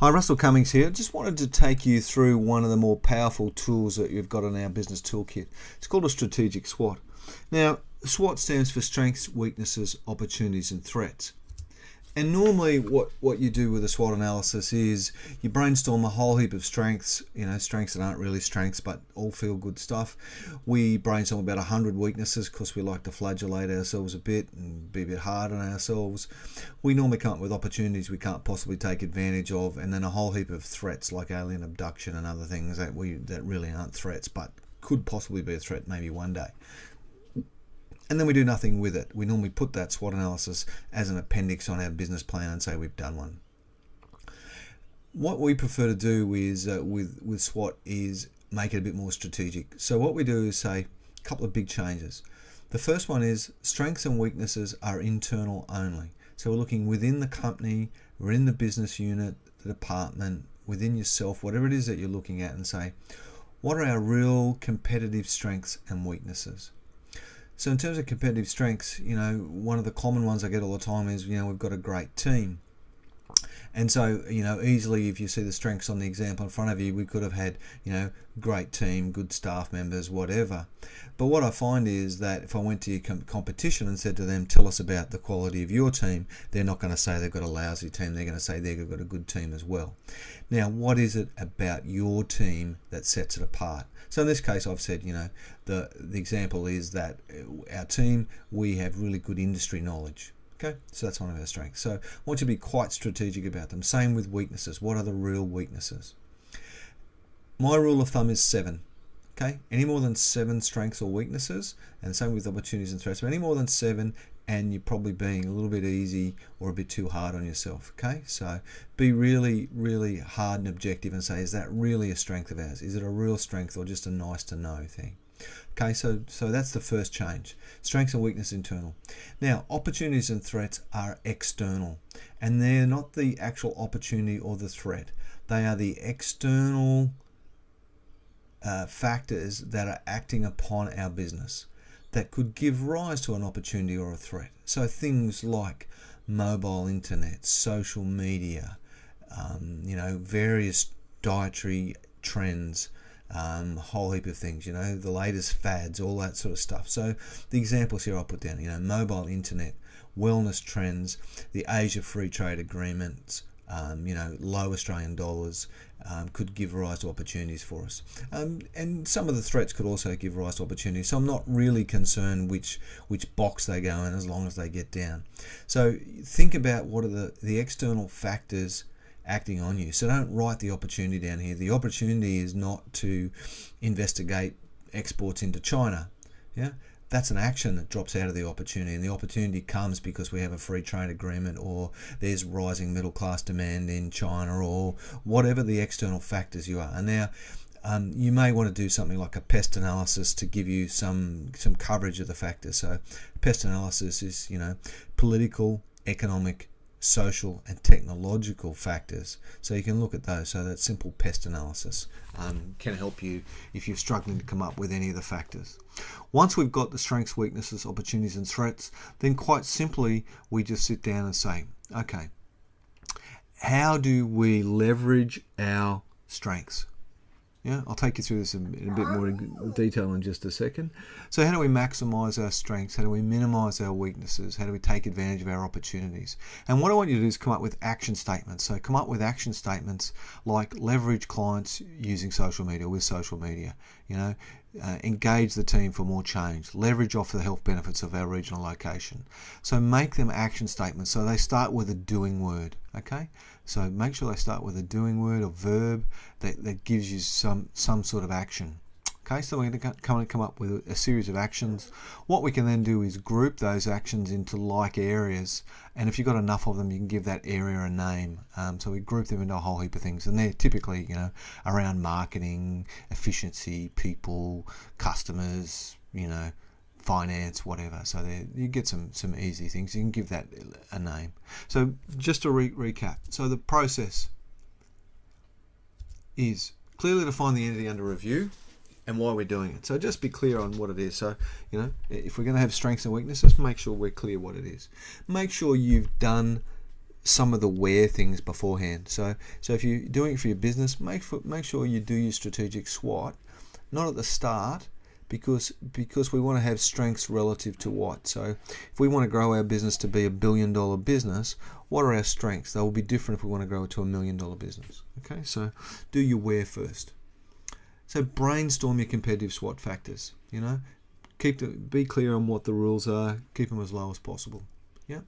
Hi, Russell Cummings here. Just wanted to take you through one of the more powerful tools that you've got in our business toolkit. It's called a strategic SWOT. Now, SWOT stands for strengths, weaknesses, opportunities, and threats. And normally what you do with a SWOT analysis is you brainstorm a whole heap of strengths, strengths that aren't really strengths but all feel good stuff. We brainstorm about 100 weaknesses because we like to flagellate ourselves a bit and be a bit hard on ourselves. We normally come up with opportunities we can't possibly take advantage of, and then a whole heap of threats like alien abduction and other things that really aren't threats but could possibly be a threat maybe one day. And then we do nothing with it. We normally put that SWOT analysis as an appendix on our business plan and say we've done one. What we prefer to do is with SWOT is make it a bit more strategic. So what we do is say a couple of big changes. The first one is strengths and weaknesses are internal only. So we're looking within the company, we're in the business unit, the department, within yourself, whatever it is that you're looking at, and say, what are our real competitive strengths and weaknesses? So in terms of competitive strengths, one of the common ones I get all the time is, we've got a great team. And so, easily if you see the strengths on the example in front of you, we could have had, great team, good staff members, whatever. But what I find is that if I went to your competition and said to them, tell us about the quality of your team, they're not going to say they've got a lousy team. They're going to say they've got a good team as well. Now, what is it about your team that sets it apart? So in this case, I've said, the example is that our team, we have really good industry knowledge. Okay, so that's one of our strengths. So I want you to be quite strategic about them. Same with weaknesses. What are the real weaknesses? My rule of thumb is 7. Okay, any more than 7 strengths or weaknesses, and same with opportunities and threats, but any more than 7 and you're probably being a little bit easy or a bit too hard on yourself. Okay, so be really, really hard and objective and say, is that really a strength of ours? Is it a real strength or just a nice to know thing? Okay, so that's the first change. Strengths and weakness internal. Now, opportunities and threats are external, and they're not the actual opportunity or the threat. They are the external factors that are acting upon our business that could give rise to an opportunity or a threat. So things like mobile internet, social media, various dietary trends, whole heap of things, the latest fads, all that sort of stuff. So the examples here I'll put down, mobile internet, wellness trends, the Asia Free Trade Agreements, low Australian dollars could give rise to opportunities for us. And some of the threats could also give rise to opportunities. So I'm not really concerned which box they go in as long as they get down. So think about what are the external factors acting on you. So don't write the opportunity down here. The opportunity is not to investigate exports into China. Yeah, that's an action that drops out of the opportunity, and the opportunity comes because we have a free trade agreement, or there's rising middle class demand in China, or whatever the external factors you are. And now you may want to do something like a pest analysis to give you some coverage of the factors. So pest analysis is political, economic, social and technological factors, so you can look at those. So that simple pest analysis can help you if you're struggling to come up with any of the factors. Once we've got the strengths, weaknesses, opportunities and threats, then quite simply we just sit down and say, okay, how do we leverage our strengths? Yeah, I'll take you through this in a bit more detail in just a second. So how do we maximize our strengths? How do we minimize our weaknesses? How do we take advantage of our opportunities? And what I want you to do is come up with action statements. So come up with action statements like leverage clients using social media, with social media, engage the team for more change, leverage off the health benefits of our regional location. So make them action statements. So they start with a doing word, okay? So make sure they start with a doing word or verb that gives you some sort of action. Okay, so we're going to come up with a series of actions. What we can then do is group those actions into like areas, and if you've got enough of them, you can give that area a name. So we group them into a whole heap of things, and they're typically around marketing, efficiency, people, customers, finance, whatever. So you get some easy things. You can give that a name. So just to recap, so the process is clearly define the entity under review and why we're doing it. So just be clear on what it is. So, if we're going to have strengths and weaknesses, make sure we're clear what it is. Make sure you've done some of the where things beforehand. So if you're doing it for your business, make sure you do your strategic SWOT, not at the start, because we want to have strengths relative to what. So if we want to grow our business to be $1 billion business, what are our strengths? They will be different if we want to grow it to $1 million business. Okay, so do your where first. So brainstorm your competitive SWOT factors. You know, be clear on what the rules are. Keep them as low as possible. Yeah,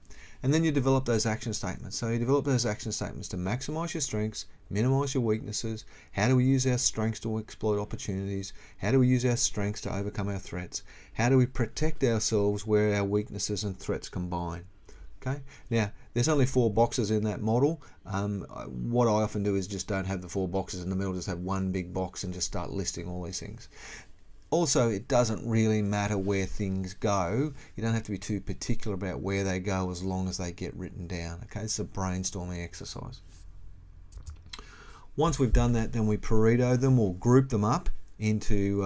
and then you develop those action statements. So you develop those action statements to maximize your strengths, minimize your weaknesses. How do we use our strengths to exploit opportunities? How do we use our strengths to overcome our threats? How do we protect ourselves where our weaknesses and threats combine? Okay. Now, there's only 4 boxes in that model. What I often do is just don't have the 4 boxes in the middle, just have one big box and just start listing all these things. Also, it doesn't really matter where things go. You don't have to be too particular about where they go as long as they get written down. Okay, it's a brainstorming exercise. Once we've done that, then we Pareto them or group them up into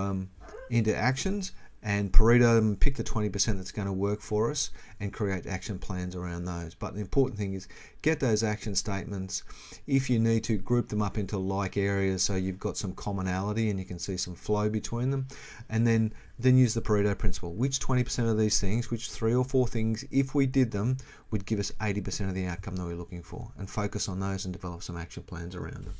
actions and Pareto them, pick the 20% that's going to work for us and create action plans around those. But the important thing is get those action statements. If you need to, group them up into like areas so you've got some commonality and you can see some flow between them, and then use the Pareto principle. Which 20% of these things, which 3 or 4 things, if we did them, would give us 80% of the outcome that we're looking for, and focus on those and develop some action plans around them.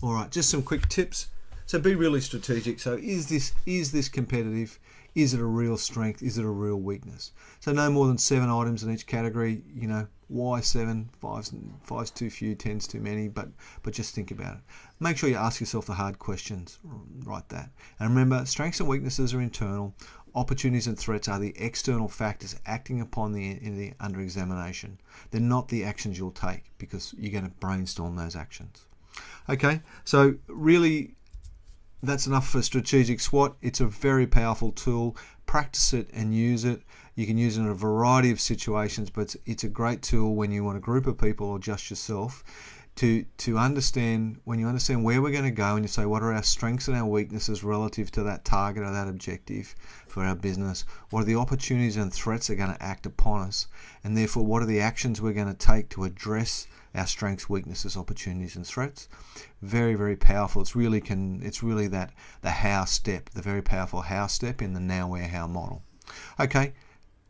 All right, just some quick tips. So be really strategic. So is this competitive? Is it a real strength? Is it a real weakness? So no more than 7 items in each category. You know, why 7? 5's too few, 10's too many, but just think about it. Make sure you ask yourself the hard questions. Write that. And remember, strengths and weaknesses are internal. Opportunities and threats are the external factors acting upon the under examination. They're not the actions you'll take, because you're going to brainstorm those actions. Okay, so really, that's enough for strategic SWOT. It's a very powerful tool. Practice it and use it. You can use it in a variety of situations, but it's a great tool when you want a group of people or just yourself to understand, when you understand where we're going to go and you say what are our strengths and our weaknesses relative to that target or that objective for our business, what are the opportunities and threats that are going to act upon us, and therefore what are the actions we're going to take to address our strengths, weaknesses, opportunities and threats. Very, very powerful. It's really the how step, the very powerful how step in the now, where, how model. Okay,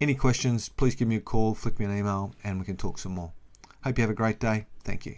any questions, please give me a call, flick me an email, and we can talk some more. Hope you have a great day. Thank you.